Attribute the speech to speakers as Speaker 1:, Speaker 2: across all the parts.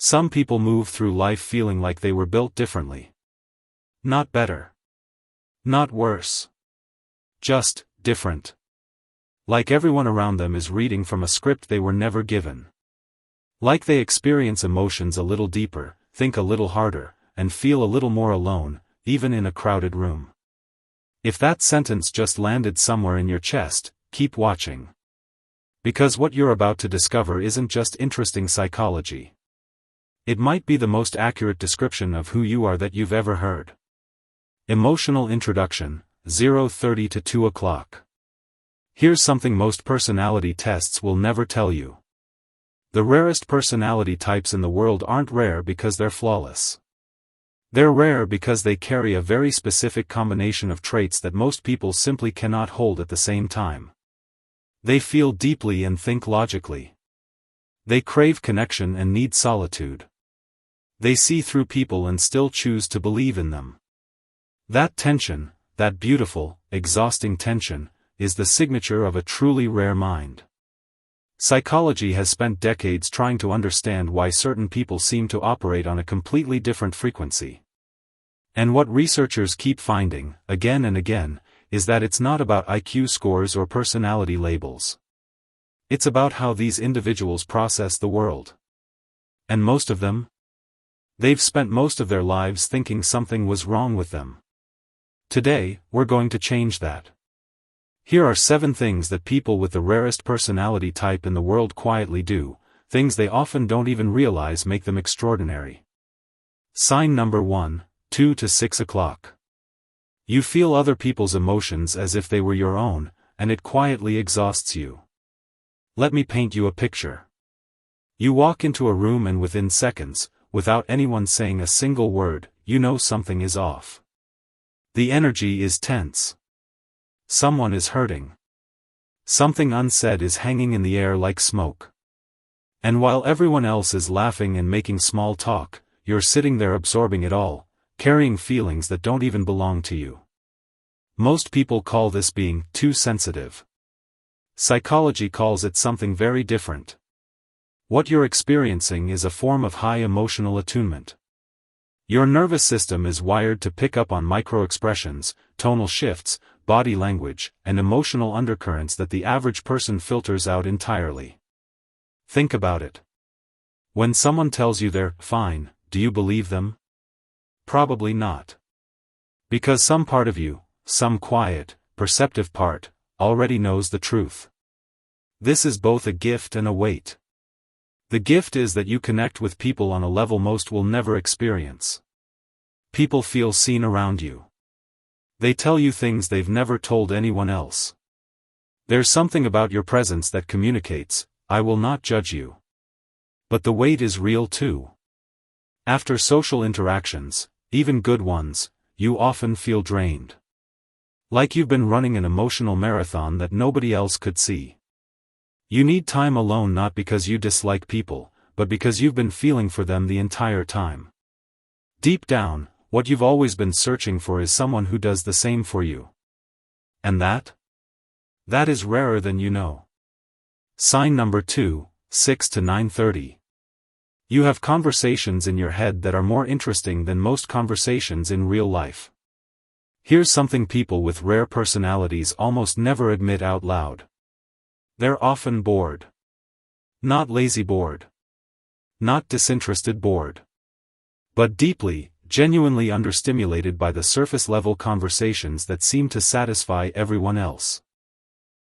Speaker 1: Some people move through life feeling like they were built differently. Not better. Not worse. Just different. Like everyone around them is reading from a script they were never given. Like they experience emotions a little deeper, think a little harder, and feel a little more alone, even in a crowded room. If that sentence just landed somewhere in your chest, keep watching. Because what you're about to discover isn't just interesting psychology. It might be the most accurate description of who you are that you've ever heard. Emotional introduction, 0:30 to 2 o'clock. Here's something most personality tests will never tell you. The rarest personality types in the world aren't rare because they're flawless. They're rare because they carry a very specific combination of traits that most people simply cannot hold at the same time. They feel deeply and think logically. They crave connection and need solitude. They see through people and still choose to believe in them. That tension, that beautiful, exhausting tension, is the signature of a truly rare mind. Psychology has spent decades trying to understand why certain people seem to operate on a completely different frequency. And what researchers keep finding, again and again, is that it's not about IQ scores or personality labels. It's about how these individuals process the world. And most of them? They've spent most of their lives thinking something was wrong with them. Today, we're going to change that. Here are 7 things that people with the rarest personality type in the world quietly do, things they often don't even realize make them extraordinary. Sign number 1, 2 to 6 o'clock. You feel other people's emotions as if they were your own, and it quietly exhausts you. Let me paint you a picture. You walk into a room and within seconds, without anyone saying a single word, you know something is off. The energy is tense. Someone is hurting. Something unsaid is hanging in the air like smoke. And while everyone else is laughing and making small talk, you're sitting there absorbing it all, carrying feelings that don't even belong to you. Most people call this being too sensitive. Psychology calls it something very different. What you're experiencing is a form of high emotional attunement. Your nervous system is wired to pick up on micro-expressions, tonal shifts, body language, and emotional undercurrents that the average person filters out entirely. Think about it. When someone tells you they're fine, do you believe them? Probably not. Because some part of you, some quiet, perceptive part, already knows the truth. This is both a gift and a weight. The gift is that you connect with people on a level most will never experience. People feel seen around you. They tell you things they've never told anyone else. There's something about your presence that communicates, I will not judge you. But the weight is real too. After social interactions, even good ones, you often feel drained. Like you've been running an emotional marathon that nobody else could see. You need time alone not because you dislike people, but because you've been feeling for them the entire time. Deep down, what you've always been searching for is someone who does the same for you. And that? That is rarer than you know. Sign number 2, 6 to 9:30. You have conversations in your head that are more interesting than most conversations in real life. Here's something people with rare personalities almost never admit out loud. They're often bored. Not lazy bored. Not disinterested bored. But deeply, genuinely understimulated by the surface-level conversations that seem to satisfy everyone else.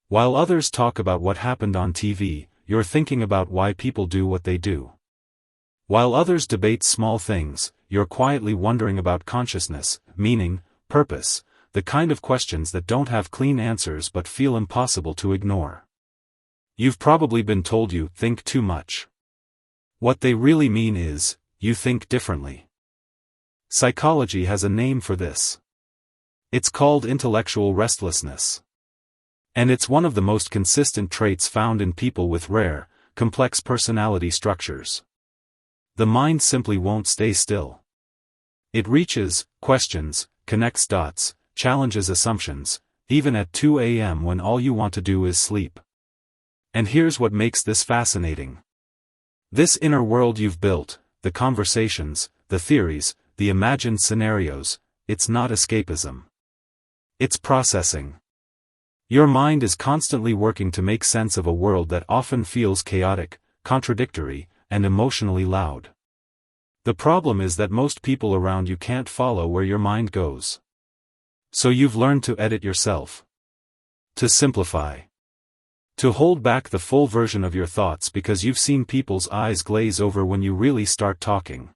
Speaker 1: While others talk about what happened on TV, you're thinking about why people do what they do. While others debate small things, you're quietly wondering about consciousness, meaning, purpose, the kind of questions that don't have clean answers but feel impossible to ignore. You've probably been told you think too much. What they really mean is, you think differently. Psychology has a name for this. It's called intellectual restlessness. And it's one of the most consistent traits found in people with rare, complex personality structures. The mind simply won't stay still. It reaches, questions, connects dots, challenges assumptions, even at 2 a.m. when all you want to do is sleep. And here's what makes this fascinating. This inner world you've built, the conversations, the theories, the imagined scenarios. It's not escapism. It's processing. Your mind is constantly working to make sense of a world that often feels chaotic, contradictory, and emotionally loud. The problem is that most people around you can't follow where your mind goes. So you've learned to edit yourself. To simplify. To hold back the full version of your thoughts because you've seen people's eyes glaze over when you really start talking.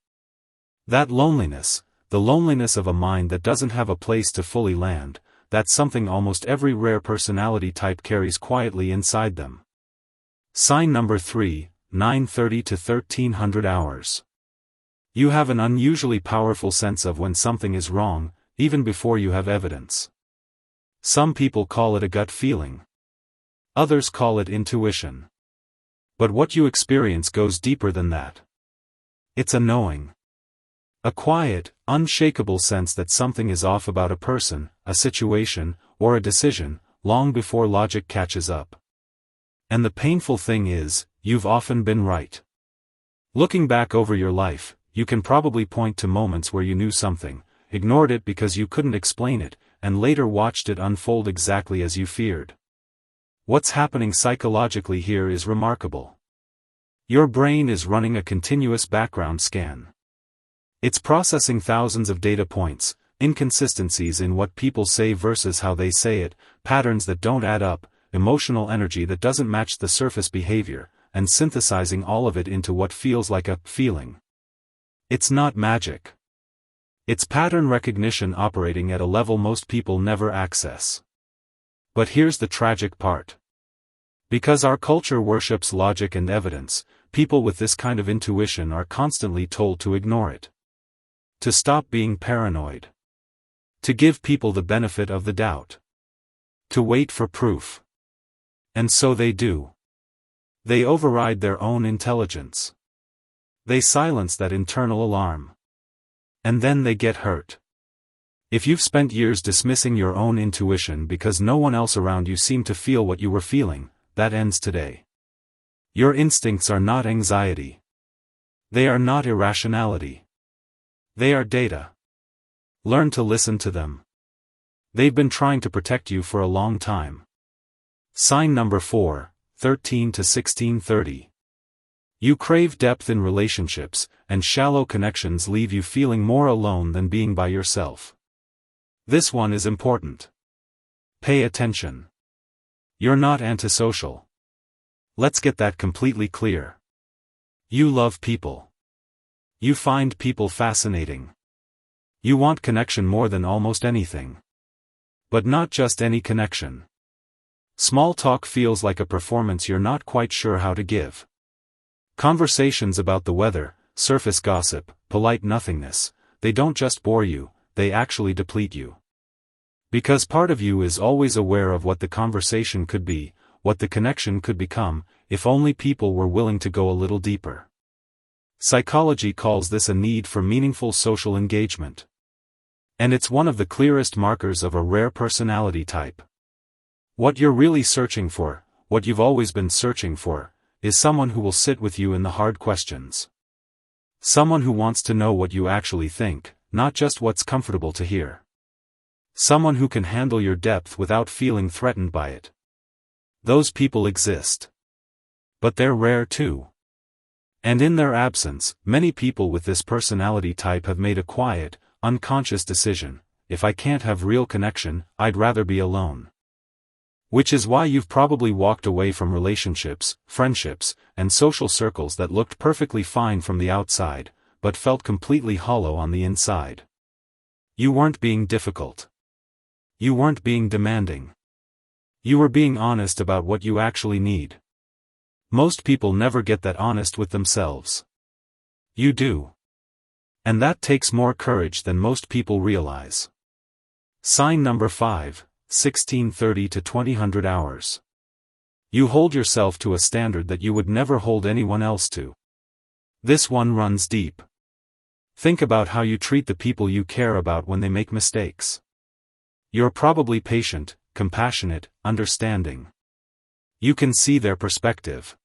Speaker 1: That loneliness, the loneliness of a mind that doesn't have a place to fully land, that's something almost every rare personality type carries quietly inside them. Sign number 3, 930 to 1300 hours. You have an unusually powerful sense of when something is wrong, even before you have evidence. Some people call it a gut feeling. Others call it intuition. But what you experience goes deeper than that. It's a knowing. A quiet, unshakable sense that something is off about a person, a situation, or a decision, long before logic catches up. And the painful thing is, you've often been right. Looking back over your life, you can probably point to moments where you knew something, ignored it because you couldn't explain it, and later watched it unfold exactly as you feared. What's happening psychologically here is remarkable. Your brain is running a continuous background scan. It's processing thousands of data points, inconsistencies in what people say versus how they say it, patterns that don't add up, emotional energy that doesn't match the surface behavior, and synthesizing all of it into what feels like a feeling. It's not magic. It's pattern recognition operating at a level most people never access. But here's the tragic part. Because our culture worships logic and evidence, people with this kind of intuition are constantly told to ignore it. To stop being paranoid. To give people the benefit of the doubt. To wait for proof. And so they do. They override their own intelligence. They silence that internal alarm. And then they get hurt. If you've spent years dismissing your own intuition because no one else around you seemed to feel what you were feeling, that ends today. Your instincts are not anxiety. They are not irrationality. They are data. Learn to listen to them. They've been trying to protect you for a long time. Sign number 4, 13 to 1630. You crave depth in relationships, and shallow connections leave you feeling more alone than being by yourself. This one is important. Pay attention. You're not antisocial. Let's get that completely clear. You love people. You find people fascinating. You want connection more than almost anything. But not just any connection. Small talk feels like a performance you're not quite sure how to give. Conversations about the weather, surface gossip, polite nothingness, they don't just bore you, they actually deplete you. Because part of you is always aware of what the conversation could be, what the connection could become, if only people were willing to go a little deeper. Psychology calls this a need for meaningful social engagement. And it's one of the clearest markers of a rare personality type. What you're really searching for, what you've always been searching for, is someone who will sit with you in the hard questions. Someone who wants to know what you actually think, not just what's comfortable to hear. Someone who can handle your depth without feeling threatened by it. Those people exist. But they're rare too. And in their absence, many people with this personality type have made a quiet, unconscious decision: if I can't have real connection, I'd rather be alone. Which is why you've probably walked away from relationships, friendships, and social circles that looked perfectly fine from the outside, but felt completely hollow on the inside. You weren't being difficult. You weren't being demanding. You were being honest about what you actually need. Most people never get that honest with themselves. You do. And that takes more courage than most people realize. Sign number 5, 1630 to 2000 hours. You hold yourself to a standard that you would never hold anyone else to. This one runs deep. Think about how you treat the people you care about when they make mistakes. You're probably patient, compassionate, understanding. You can see their perspective.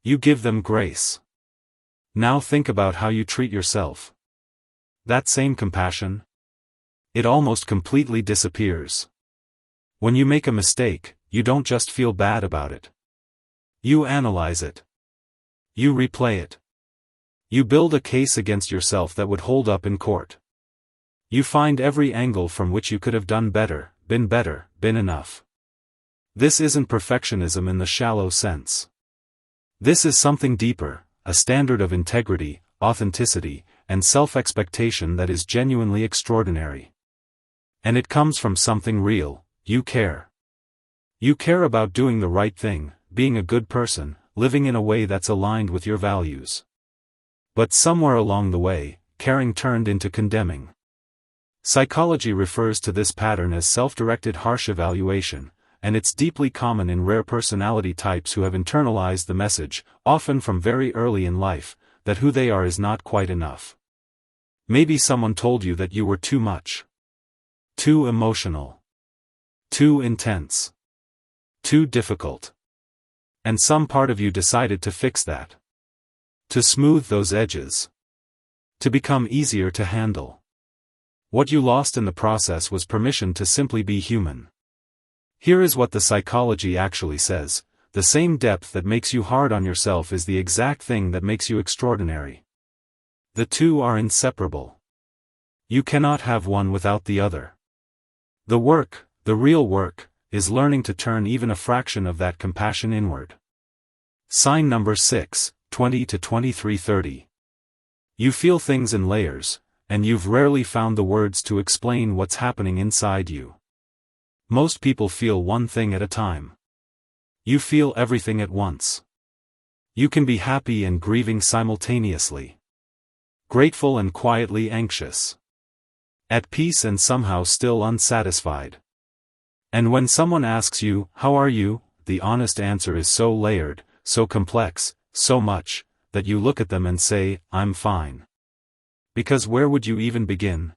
Speaker 1: You give them grace. Now think about how you treat yourself. That same compassion? It almost completely disappears. When you make a mistake, you don't just feel bad about it. You analyze it. You replay it. You build a case against yourself that would hold up in court. You find every angle from which you could have done better, been enough. This isn't perfectionism in the shallow sense. This is something deeper, a standard of integrity, authenticity, and self-expectation that is genuinely extraordinary. And it comes from something real. You care. You care about doing the right thing, being a good person, living in a way that's aligned with your values. But somewhere along the way, caring turned into condemning. Psychology refers to this pattern as self-directed harsh evaluation, and it's deeply common in rare personality types who have internalized the message, often from very early in life, that who they are is not quite enough. Maybe someone told you that you were too much. Too emotional. Too intense. Too difficult. And some part of you decided to fix that. To smooth those edges. To become easier to handle. What you lost in the process was permission to simply be human. Here is what the psychology actually says: the same depth that makes you hard on yourself is the exact thing that makes you extraordinary. The two are inseparable. You cannot have one without the other. The work, the real work, is learning to turn even a fraction of that compassion inward. Sign number 6, 20 to 23:30. You feel things in layers, and you've rarely found the words to explain what's happening inside you. Most people feel one thing at a time. You feel everything at once. You can be happy and grieving simultaneously. Grateful and quietly anxious. At peace and somehow still unsatisfied. And when someone asks you, "How are you?" the honest answer is so layered, so complex, so much, that you look at them and say, "I'm fine." Because where would you even begin?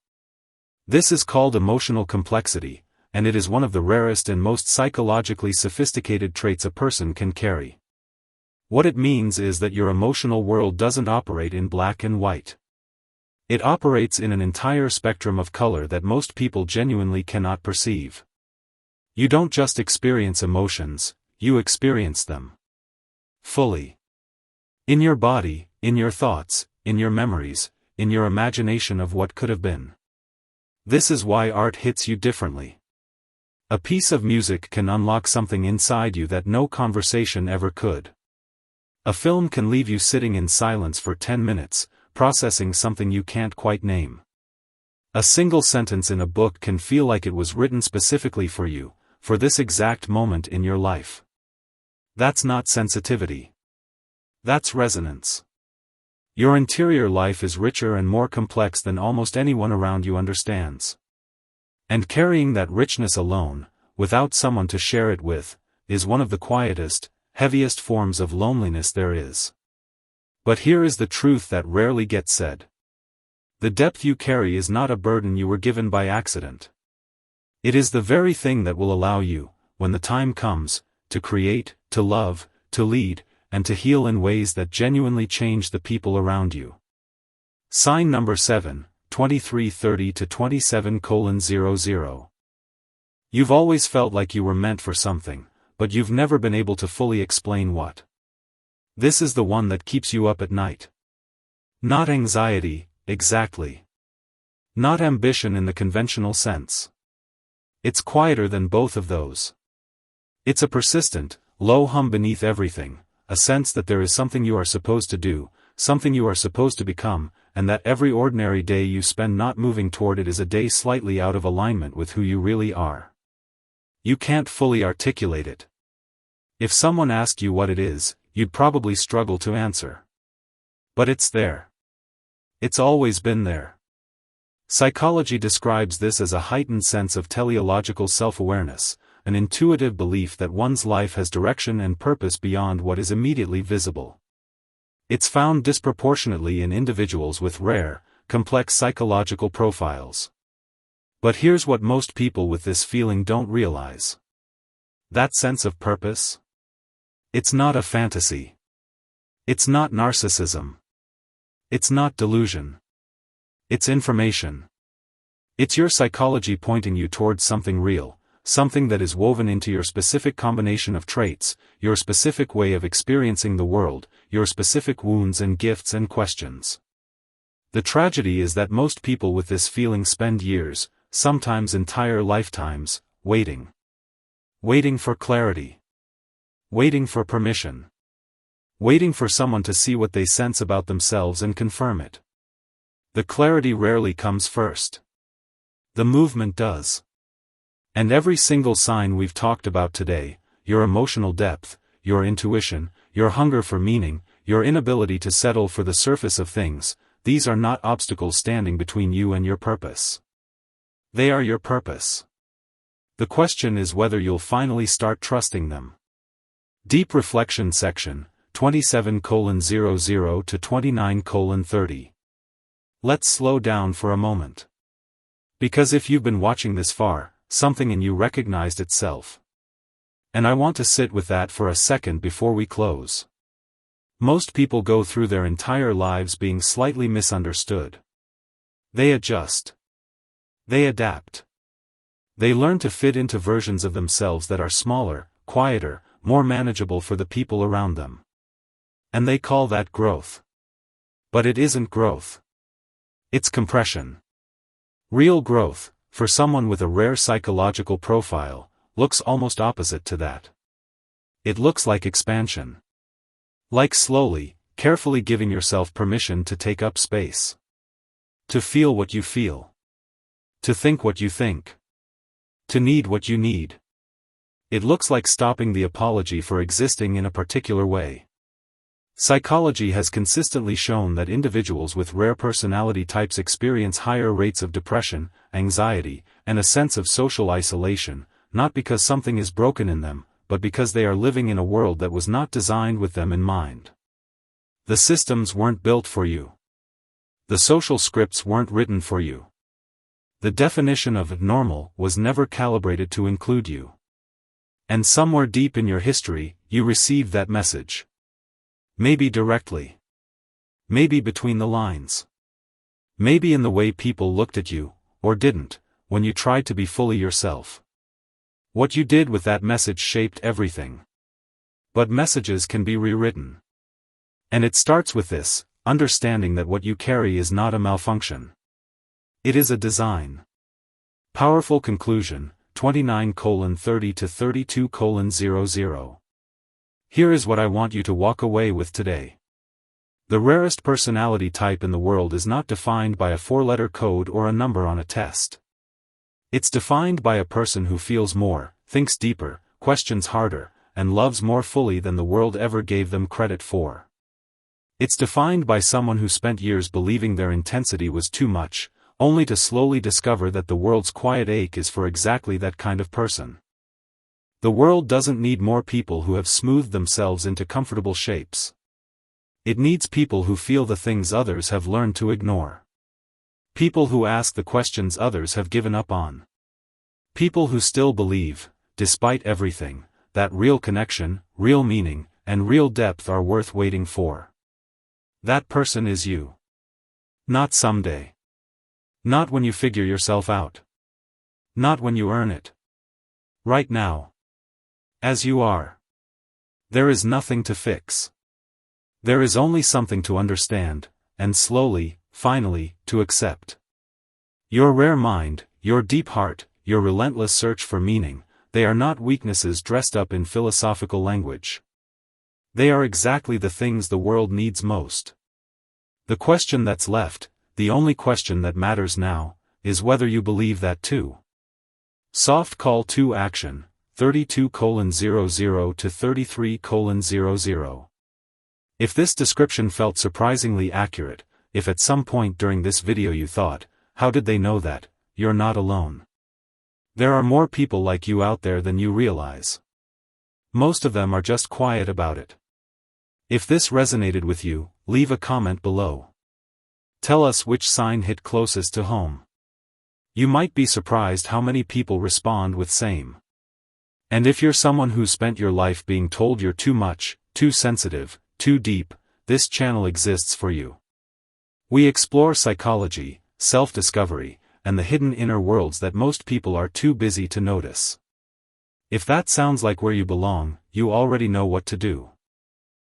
Speaker 1: This is called emotional complexity, and it is one of the rarest and most psychologically sophisticated traits a person can carry. What it means is that your emotional world doesn't operate in black and white. It operates in an entire spectrum of color that most people genuinely cannot perceive. You don't just experience emotions, you experience them. Fully. In your body, in your thoughts, in your memories, in your imagination of what could have been. This is why art hits you differently. A piece of music can unlock something inside you that no conversation ever could. A film can leave you sitting in silence for 10 minutes, processing something you can't quite name. A single sentence in a book can feel like it was written specifically for you, for this exact moment in your life. That's not sensitivity. That's resonance. Your interior life is richer and more complex than almost anyone around you understands. And carrying that richness alone, without someone to share it with, is one of the quietest, heaviest forms of loneliness there is. But here is the truth that rarely gets said. The depth you carry is not a burden you were given by accident. It is the very thing that will allow you, when the time comes, to create, to love, to lead, and to heal in ways that genuinely change the people around you. Sign number 7, 23:30 to 27:00. You've always felt like you were meant for something, but you've never been able to fully explain what. This is the one that keeps you up at night. Not anxiety, exactly. Not ambition in the conventional sense. It's quieter than both of those. It's a persistent, low hum beneath everything, a sense that there is something you are supposed to do, something you are supposed to become, and that every ordinary day you spend not moving toward it is a day slightly out of alignment with who you really are. You can't fully articulate it. If someone asked you what it is, you'd probably struggle to answer. But it's there. It's always been there. Psychology describes this as a heightened sense of teleological self-awareness, an intuitive belief that one's life has direction and purpose beyond what is immediately visible. It's found disproportionately in individuals with rare, complex psychological profiles. But here's what most people with this feeling don't realize. That sense of purpose? It's not a fantasy. It's not narcissism. It's not delusion. It's information. It's your psychology pointing you towards something real, something that is woven into your specific combination of traits, your specific way of experiencing the world, your specific wounds and gifts and questions. The tragedy is that most people with this feeling spend years, sometimes entire lifetimes, waiting. Waiting for clarity. Waiting for permission. Waiting for someone to see what they sense about themselves and confirm it. The clarity rarely comes first. The movement does. And every single sign we've talked about today, your emotional depth, your intuition, your hunger for meaning, your inability to settle for the surface of things, these are not obstacles standing between you and your purpose. They are your purpose. The question is whether you'll finally start trusting them. Deep Reflection Section, 27:00 to 29:30. Let's slow down for a moment. Because if you've been watching this far, something in you recognized itself. And I want to sit with that for a second before we close. Most people go through their entire lives being slightly misunderstood. They adjust. They adapt. They learn to fit into versions of themselves that are smaller, quieter, more manageable for the people around them. And they call that growth. But it isn't growth. It's compression. Real growth, for someone with a rare psychological profile, looks almost opposite to that. It looks like expansion. Like slowly, carefully giving yourself permission to take up space. To feel what you feel. To think what you think. To need what you need. It looks like stopping the apology for existing in a particular way. Psychology has consistently shown that individuals with rare personality types experience higher rates of depression, anxiety, and a sense of social isolation, not because something is broken in them, but because they are living in a world that was not designed with them in mind. The systems weren't built for you. The social scripts weren't written for you. The definition of normal was never calibrated to include you. And somewhere deep in your history, you received that message. Maybe directly. Maybe between the lines. Maybe in the way people looked at you, or didn't, when you tried to be fully yourself. What you did with that message shaped everything. But messages can be rewritten. And it starts with this, understanding that what you carry is not a malfunction. It is a design. Powerful conclusion, 29:30 to 32:00. Here is what I want you to walk away with today. The rarest personality type in the world is not defined by a 4-letter code or a number on a test. It's defined by a person who feels more, thinks deeper, questions harder, and loves more fully than the world ever gave them credit for. It's defined by someone who spent years believing their intensity was too much, only to slowly discover that the world's quiet ache is for exactly that kind of person. The world doesn't need more people who have smoothed themselves into comfortable shapes. It needs people who feel the things others have learned to ignore. People who ask the questions others have given up on. People who still believe, despite everything, that real connection, real meaning, and real depth are worth waiting for. That person is you. Not someday. Not when you figure yourself out. Not when you earn it. Right now. As you are. There is nothing to fix. There is only something to understand, and slowly, finally, to accept. Your rare mind, your deep heart, your relentless search for meaning, they are not weaknesses dressed up in philosophical language. They are exactly the things the world needs most. The question that's left, the only question that matters now, is whether you believe that too. Soft call to action. 32:00 to 33:00. If this description felt surprisingly accurate, if at some point during this video you thought, how did they know that, you're not alone. There are more people like you out there than you realize. Most of them are just quiet about it. If this resonated with you, leave a comment below. Tell us which sign hit closest to home. You might be surprised how many people respond with same. And if you're someone who spent your life being told you're too much, too sensitive, too deep, this channel exists for you. We explore psychology, self-discovery, and the hidden inner worlds that most people are too busy to notice. If that sounds like where you belong, you already know what to do.